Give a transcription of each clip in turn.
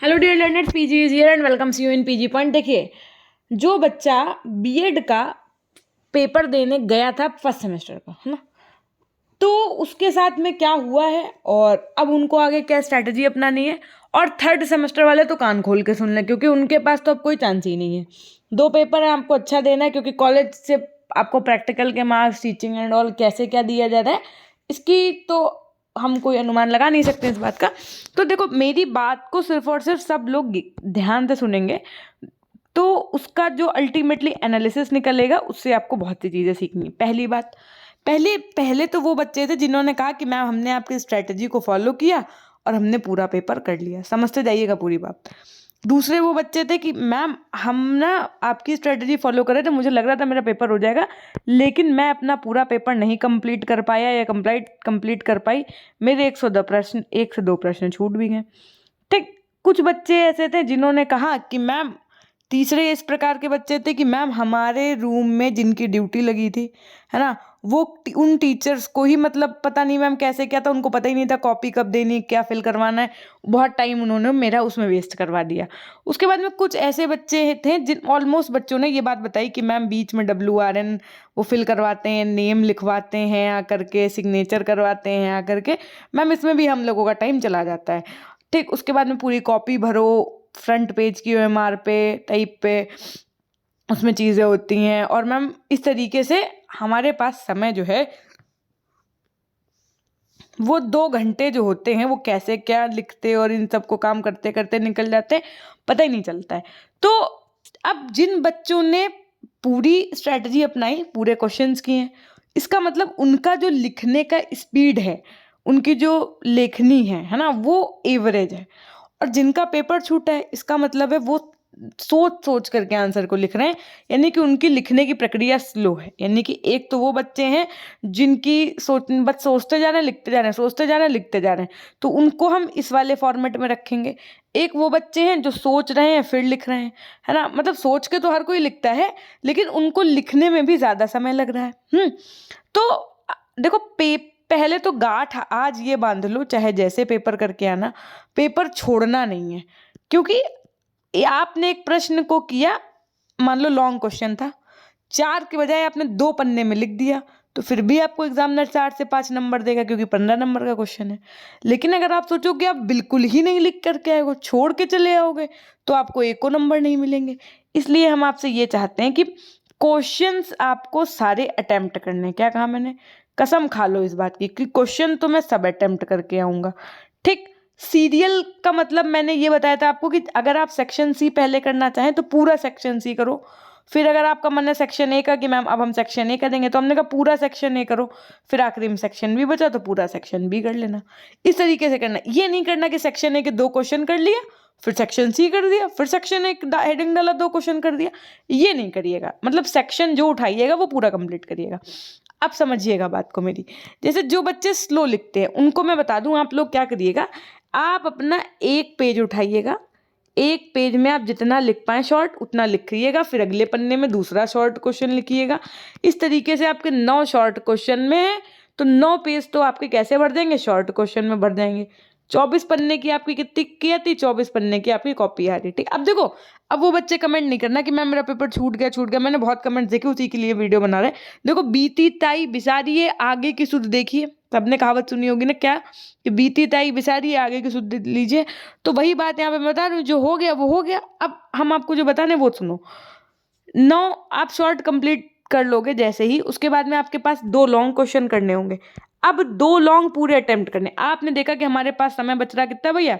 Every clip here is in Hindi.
Hello dear learners, PG is here and welcomes you in PG point. देखिए, जो बच्चा बीएड का पेपर देने गया था फर्स्ट सेमेस्टर का, है ना, तो उसके साथ में क्या हुआ है और अब उनको आगे क्या स्ट्रैटेजी अपनानी है। और थर्ड सेमेस्टर वाले तो कान खोल के सुन लें, क्योंकि उनके पास तो अब कोई चांस ही नहीं है। 2 पेपर है, आपको अच्छा देना है, क्योंकि कॉलेज से आपको प्रैक्टिकल के मार्क्स, टीचिंग एंड ऑल कैसे क्या दिया जा रहा है, इसकी तो हम कोई अनुमान लगा नहीं सकते इस बात का। तो देखो, मेरी बात को सिर्फ और सिर्फ सब लोग ध्यान से सुनेंगे तो उसका जो अल्टीमेटली एनालिसिस निकलेगा, उससे आपको बहुत सी चीज़ें सीखनी। पहली बात, पहले तो वो बच्चे थे जिन्होंने कहा कि मैम हमने आपकी स्ट्रेटजी को फॉलो किया और हमने पूरा पेपर कर लिया। समझते जाइएगा पूरी बात। दूसरे वो बच्चे थे कि मैम हम ना आपकी स्ट्रेटजी फॉलो कर रहे थे, मुझे लग रहा था मेरा पेपर हो जाएगा, लेकिन मैं अपना पूरा पेपर नहीं कंप्लीट कर पाया या कंप्लीट कर पाई, मेरे 1 से 2 प्रश्न छूट भी गए। ठीक, कुछ बच्चे ऐसे थे जिन्होंने कहा कि मैम, तीसरे इस प्रकार के बच्चे थे कि मैम हमारे रूम में जिनकी ड्यूटी लगी थी, है ना, वो उन टीचर्स को ही मतलब पता नहीं मैम कैसे क्या था, उनको पता ही नहीं था कॉपी कब देनी, क्या फिल करवाना है। बहुत टाइम उन्होंने मेरा उसमें वेस्ट करवा दिया। उसके बाद में कुछ ऐसे बच्चे थे जिन ऑलमोस्ट बच्चों ने ये बात बताई कि मैम बीच में WRN वो फिल करवाते हैं, नेम लिखवाते हैं आकर के, सिग्नेचर करवाते हैं आकर के, मैम इसमें भी हम लोगों का टाइम चला जाता है। ठीक, उसके बाद में पूरी कॉपी भरो, फ्रंट पेज की OMR पे, टाइप पे, उसमें चीज़ें होती हैं, और मैम इस तरीके से हमारे पास समय जो है वो 2 घंटे जो होते हैं वो कैसे क्या लिखते और इन सबको काम करते करते निकल जाते हैं, पता ही नहीं चलता है। तो अब जिन बच्चों ने पूरी स्ट्रैटेजी अपनाई, पूरे क्वेश्चंस किए हैं, इसका मतलब उनका जो लिखने का स्पीड है, उनकी जो लेखनी है ना, वो एवरेज है। और जिनका पेपर छूटा है, इसका मतलब है वो सोच सोच करके आंसर को लिख रहे हैं, यानी कि उनकी लिखने की प्रक्रिया स्लो है। यानी कि एक तो वो बच्चे हैं जिनकी बस सोचते जा रहे हैं, लिखते जा रहे हैं, सोचते जा रहे हैं, लिखते जा रहे हैं, तो उनको हम इस वाले फॉर्मेट में रखेंगे। एक वो बच्चे हैं जो सोच रहे हैं फिर लिख रहे हैं, है ना, मतलब सोच के तो हर कोई लिखता है, लेकिन उनको लिखने में भी ज़्यादा समय लग रहा है। तो देखो, पहले तो गांठ आज ये बांध लो, चाहे जैसे पेपर करके आना, पेपर छोड़ना नहीं है। क्योंकि आपने एक प्रश्न को किया, मान लो लॉन्ग क्वेश्चन था, 4 के बजाय आपने 2 पन्ने में लिख दिया, तो फिर भी आपको एग्जामिनर 4 से 5 नंबर देगा, क्योंकि 15 नंबर का क्वेश्चन है। लेकिन अगर आप सोचो कि आप बिल्कुल ही नहीं लिख करके आए हो, छोड़ के चले आओगे, तो आपको 1 नंबर नहीं मिलेंगे। इसलिए हम आपसे ये चाहते हैं कि क्वेश्चंस आपको सारे अटेम्प्ट करने हैं। क्या कहा मैंने? कसम खा लो इस बात की कि क्वेश्चन तो मैं सब अटेम्प्ट करके आऊँगा। ठीक, सीरियल का मतलब मैंने ये बताया था आपको कि अगर आप सेक्शन सी पहले करना चाहें तो पूरा सेक्शन सी करो। फिर अगर आपका मन है सेक्शन ए का कि मैम अब हम सेक्शन ए करेंगे, तो हमने कहा पूरा सेक्शन ए करो। फिर आखिरी में सेक्शन बी बचा तो पूरा सेक्शन बी कर लेना। इस तरीके से करना। ये नहीं करना कि सेक्शन ए के 2 क्वेश्चन कर लिया, फिर सेक्शन सी कर दिया, फिर सेक्शन ए हेडिंग डाला, 2 क्वेश्चन कर दिया। ये नहीं करिएगा। मतलब सेक्शन जो उठाइएगा वो पूरा कंप्लीट करिएगा। अब समझिएगा बात को मेरी। जैसे जो बच्चे स्लो लिखते हैं उनको मैं बता दूं, आप लोग क्या करिएगा, आप अपना 1 पेज उठाइएगा, 1 पेज में आप जितना लिख पाएँ शॉर्ट उतना लिखिएगा, फिर अगले पन्ने में दूसरा शॉर्ट क्वेश्चन लिखिएगा। इस तरीके से आपके 9 शॉर्ट क्वेश्चन में है, तो 9 पेज तो आपके कैसे भर जाएंगे? शॉर्ट क्वेश्चन में भर जाएंगे। 24 पन्ने की आपकी कितनी की आती? 24 पन्ने की आपकी कॉपी आ रही। ठीक, अब देखो, अब वो बच्चे कमेंट नहीं करना कि मैम मेरा पेपर छूट गया। मैंने बहुत कमेंट देखे, उसी के लिए वीडियो बना रहे। देखो, बीती ताई बिसारिए आगे की सुध देखिए। सबने कहावत सुनी होगी ना, क्या कि बीती ताई बिसारिए आगे की सुध लीजिए। तो वही बात यहाँ पे मैं बता रही हूँ, जो हो गया वो हो गया। अब हम आपको जो बताने वो सुनो। 9 आप शॉर्ट कंप्लीट कर लोगे जैसे ही, उसके बाद में आपके पास 2 लॉन्ग क्वेश्चन करने होंगे। अब 2 लॉन्ग पूरे अटेम्प्ट करने। आपने देखा कि हमारे पास समय बच रहा कितना भैया?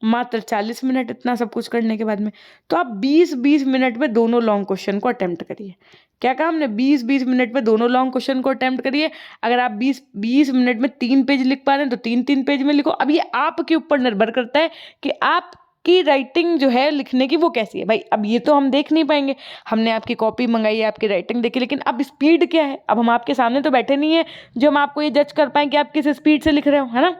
मात्र 40 मिनट, इतना सब कुछ करने के बाद में। तो आप 20-20 मिनट में दोनों लॉन्ग क्वेश्चन को अटेम्प्ट करिए। क्या कहा हमने? 20-20 मिनट में दोनों लॉन्ग क्वेश्चन को अटेम्प्ट करिए। अगर आप 20-20 मिनट में 3 पेज लिख पा रहे हैं तो 3-3 पेज में लिखो। अब ये आपके ऊपर निर्भर करता है कि आप की राइटिंग जो है लिखने की वो कैसी है भाई। अब ये तो हम देख नहीं पाएंगे, हमने आपकी कॉपी मंगाई है, आपकी राइटिंग देखी, लेकिन अब स्पीड क्या है? अब हम आपके सामने तो बैठे नहीं है जो हम आपको ये जज कर पाएँ कि आप किस स्पीड से लिख रहे हो, है ना।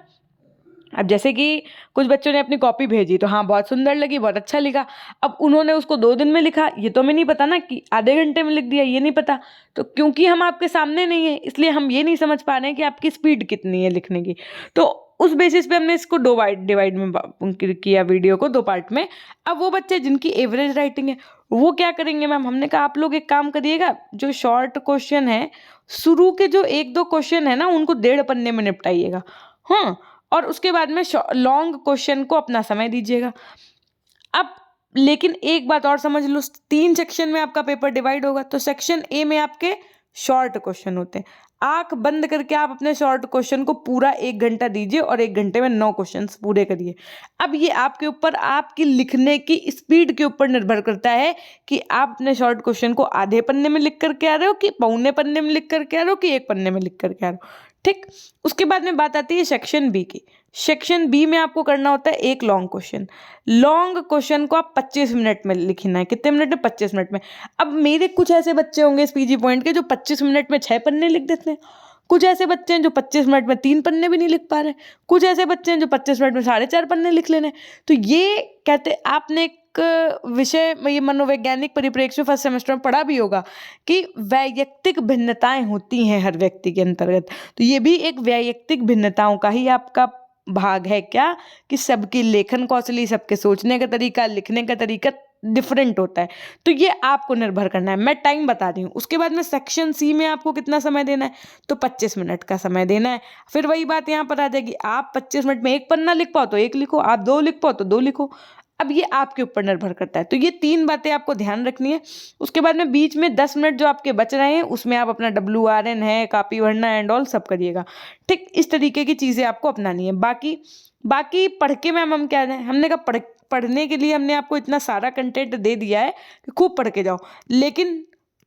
अब जैसे कि कुछ बच्चों ने अपनी कॉपी भेजी तो हाँ बहुत सुंदर लगी, बहुत अच्छा लिखा। अब उन्होंने उसको 2 दिन में लिखा, ये तो हमें नहीं पता ना, कि आधे घंटे में लिख दिया, ये नहीं पता। तो क्योंकि हम आपके सामने नहीं है, इसलिए हम ये नहीं समझ पा रहे हैं कि आपकी स्पीड कितनी है लिखने की। तो उस बेसिस पे हमने इसको डिवाइड में किया वीडियो को 2 पार्ट में। अब वो बच्चे जिनकी एवरेज राइटिंग है वो क्या करेंगे मैम, हमने कहा आप लोग एक काम करिएगा, जो शॉर्ट क्वेश्चन है शुरू के जो 1-2 क्वेश्चन है ना उनको 1.5 पन्ने में निपटाइएगा, हाँ, और उसके बाद में लॉन्ग क्वेश्चन को अपना समय दीजिएगा। अब लेकिन एक बात और समझ लो, 3 सेक्शन में आपका पेपर डिवाइड होगा। तो सेक्शन ए में आपके शॉर्ट क्वेश्चन होते हैं, आंख बंद करके आप अपने शॉर्ट क्वेश्चन को पूरा 1 घंटा दीजिए और 1 घंटे में 9 क्वेश्चन पूरे करिए। अब ये आपके ऊपर, आपकी लिखने की स्पीड के ऊपर निर्भर करता है कि आप अपने शॉर्ट क्वेश्चन को आधे पन्ने में लिख करके आ रहे हो कि पौने पन्ने में लिख करके आ रहे हो कि 1 पन्ने में लिख करके आ रहे हो, ठीक। उसके बाद में बात आती है सेक्शन बी की। सेक्शन बी में आपको करना होता है एक लॉन्ग क्वेश्चन। लॉन्ग क्वेश्चन को आप 25 मिनट में लिखना है। कितने मिनट में? 25 मिनट में। अब मेरे कुछ ऐसे बच्चे होंगे इस पीजी पॉइंट के जो 25 मिनट में 6 पन्ने लिख देते हैं, कुछ ऐसे बच्चे हैं जो 25 मिनट में 3 पन्ने भी नहीं लिख पा रहे, कुछ ऐसे बच्चे हैं जो 25 मिनट में 4.5 पन्ने लिख लेने। तो ये कहते, आपने एक विषय में, ये मनोवैज्ञानिक परिप्रेक्ष्य में फर्स्ट सेमेस्टर में पढ़ा भी होगा कि वैयक्तिक भिन्नताएं होती हैं हर व्यक्ति के अंतर्गत। तो ये भी एक वैयक्तिक भिन्नताओं का ही आपका भाग है क्या, कि सबकी लेखन कौशली, सबके सोचने का तरीका, लिखने का तरीका डिफरेंट होता है। तो ये आपको निर्भर करना है। मैं टाइम बता रही हूँ। उसके बाद में सेक्शन सी में आपको कितना समय देना है? तो 25 मिनट का समय देना है। फिर वही बात यहाँ पर आ जाएगी, आप 25 मिनट में 1 पन्ना लिख पाओ तो 1 लिखो, आप 2 लिख पाओ तो 2 लिखो। अब ये आपके ऊपर निर्भर करता है। तो ये 3 बातें आपको ध्यान रखनी है। उसके बाद में बीच में 10 मिनट जो आपके बच रहे हैं उसमें आप अपना WRN है, कॉपी भरना एंड ऑल सब करिएगा, ठीक। इस तरीके की चीज़ें आपको अपनानी है। बाकी पढ़ के मैम हम क्या है, हमने कहा पढ़ने के लिए हमने आपको इतना सारा कंटेंट दे दिया है कि खूब पढ़ के जाओ, लेकिन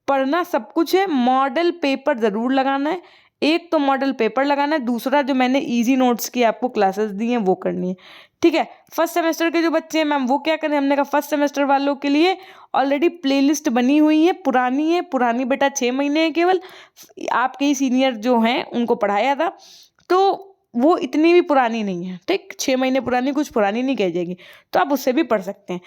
पढ़ना सब कुछ है, मॉडल पेपर ज़रूर लगाना है। एक तो मॉडल पेपर लगाना है, दूसरा जो मैंने इजी नोट्स की आपको क्लासेस दी हैं वो करनी है, ठीक है। फर्स्ट सेमेस्टर के जो बच्चे हैं मैम वो क्या करें, हमने कहा फर्स्ट सेमेस्टर वालों के लिए ऑलरेडी प्लेलिस्ट बनी हुई है, पुरानी बेटा 6 महीने है केवल, आपके ही सीनियर जो हैं उनको पढ़ाया था, तो वो इतनी भी पुरानी नहीं है, ठीक। 6 महीने पुरानी, कुछ पुरानी नहीं कह जाएगी, तो आप उससे भी पढ़ सकते हैं।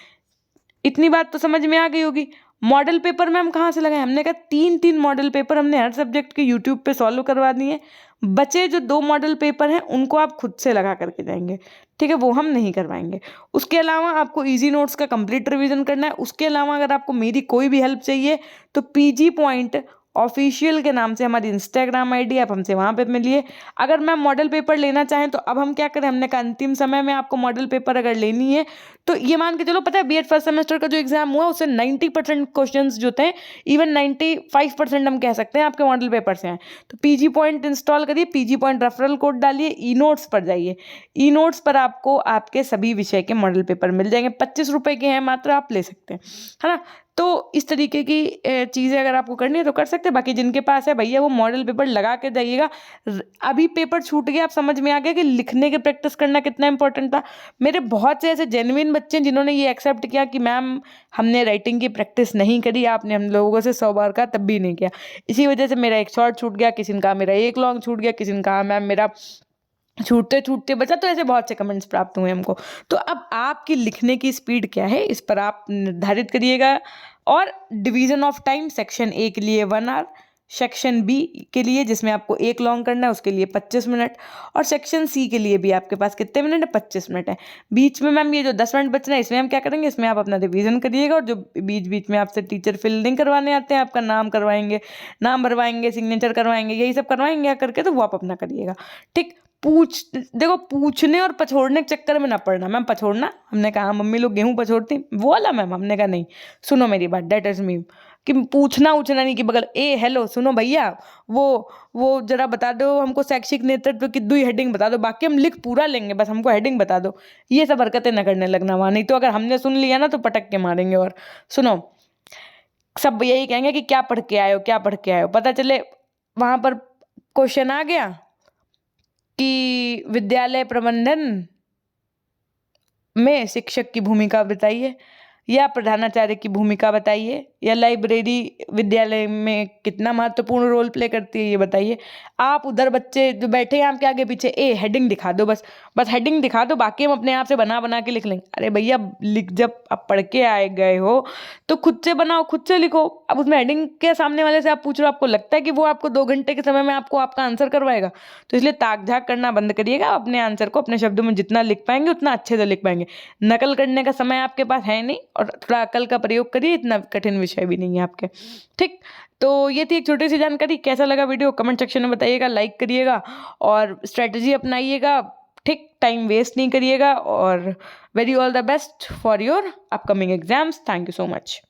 इतनी बात तो समझ में आ गई होगी। मॉडल पेपर में हम कहाँ से लगाए, हमने कहा 3-3 मॉडल पेपर हमने हर सब्जेक्ट के यूट्यूब पे सॉल्व करवा दिए। बचे जो 2 मॉडल पेपर हैं उनको आप खुद से लगा करके जाएंगे, ठीक है, वो हम नहीं करवाएंगे। उसके अलावा आपको इजी नोट्स का कंप्लीट रिवीजन करना है। उसके अलावा अगर आपको मेरी कोई भी हेल्प चाहिए तो पीजी पॉइंट ऑफिशियल के नाम से हमारी इंस्टाग्राम आईडी, आप हमसे वहाँ पे मिलिए। अगर मैम मॉडल पेपर लेना चाहें तो अब हम क्या करें, हमने कहा अंतिम समय में आपको मॉडल पेपर अगर लेनी है तो ये मान के चलो, पता है बीएड फर्स्ट सेमेस्टर का जो एग्जाम हुआ उससे 90% क्वेश्चन जो थे, इवन 95% हम कह सकते हैं आपके मॉडल पेपर से हैं। तो पीजी पॉइंट इंस्टॉल करिए, पीजी पॉइंट रेफरल कोड डालिए, ई नोट्स पर जाइए, ई नोट्स पर आपको आपके सभी विषय के मॉडल पेपर मिल जाएंगे। 25 रुपये के हैं मात्र, आप ले सकते हैं, है ना। तो इस तरीके की चीज़ें अगर आपको करनी है तो कर सकते हैं। बाकी जिनके पास है भैया वो मॉडल पेपर लगा के जाइएगा। अभी पेपर छूट गया, आप समझ में आ गया कि लिखने की प्रैक्टिस करना कितना इंपॉर्टेंट था। मेरे बहुत से ऐसे जेन्युइन बच्चे हैं जिन्होंने ये एक्सेप्ट किया कि मैम हमने राइटिंग की प्रैक्टिस नहीं करी, आपने हम लोगों से 100 बार कहा तब भी नहीं किया, इसी वजह से मेरा एक शॉर्ट छूट गया, किसी ने कहा मेरा एक लॉन्ग छूट गया, किसी ने कहा मैम मेरा छूटते छूटते बचा। तो ऐसे बहुत से कमेंट्स प्राप्त हुए हमको। तो अब आपकी लिखने की स्पीड क्या है इस पर आप निर्धारित करिएगा। और division of time, section A के लिए 1 आवर, सेक्शन बी के लिए जिसमें आपको एक लॉन्ग करना है उसके लिए 25 मिनट, और सेक्शन सी के लिए भी आपके पास कितने मिनट है, 25 मिनट है। बीच में मैम ये जो 10 मिनट बच रहे हैं इसमें हम क्या करेंगे, इसमें आप अपना रिवीजन करिएगा, और जो बीच बीच में आपसे टीचर फिलिंग करवाने आते हैं, आपका नाम करवाएंगे, नाम भरवाएंगे, सिग्नेचर करवाएंगे, यही सब करवाएंगे करके, तो वो आप अपना करिएगा, ठीक। देखो पूछने और पछोड़ने के चक्कर में ना पड़ना। मैम पछोड़ना, हमने कहा मम्मी लोग गेहूं पछोड़ती, वो वाला मैम, हमने कहा नहीं, सुनो मेरी बात, डेट इज मी, कि पूछना उछना नहीं कि बगल ए हेलो सुनो भैया वो जरा बता दो हमको शैक्षिक नेतृत्व की 2 हेडिंग बता दो, बाकी हम लिख पूरा लेंगे, बस हमको हेडिंग बता दो। ये सब हरकतें न करने लगना वहाँ, नहीं तो अगर हमने सुन लिया ना तो पटक के मारेंगे। और सुनो, सब यही कहेंगे कि क्या पढ़ के आए हो, क्या पढ़ के आए हो। पता चले वहाँ पर क्वेश्चन आ गया कि विद्यालय प्रबंधन में शिक्षक की भूमिका बताइए। या प्रधानाचार्य की भूमिका बताइए, या लाइब्रेरी विद्यालय में कितना महत्वपूर्ण रोल प्ले करती है ये बताइए। आप उधर बच्चे जो बैठे हैं आपके आगे पीछे, हेडिंग दिखा दो, बस हेडिंग दिखा दो, बाकी हम अपने आप से बना बना के लिख लेंगे। अरे भैया लिख, जब आप पढ़ के आए गए हो तो खुद से बनाओ, खुद से लिखो। अब उसमें हेडिंग के सामने वाले से आप पूछ रहे हो, आपको लगता है कि वो आपको 2 घंटे के समय में आपको आपका आंसर करवाएगा? तो इसलिए ताक झाक करना बंद करिएगा, अपने आंसर को अपने शब्दों में जितना लिख पाएंगे उतना अच्छे से लिख पाएंगे। नकल करने का समय आपके पास है नहीं, और थोड़ा अकल का प्रयोग करिए, इतना कठिन विषय भी नहीं है आपके। ठीक, तो ये थी एक छोटी सी जानकारी। कैसा लगा वीडियो कमेंट सेक्शन में बताइएगा, लाइक करिएगा और स्ट्रेटजी अपनाइएगा। ठीक, टाइम वेस्ट नहीं करिएगा, और very all the best for your upcoming exams. Thank you so much.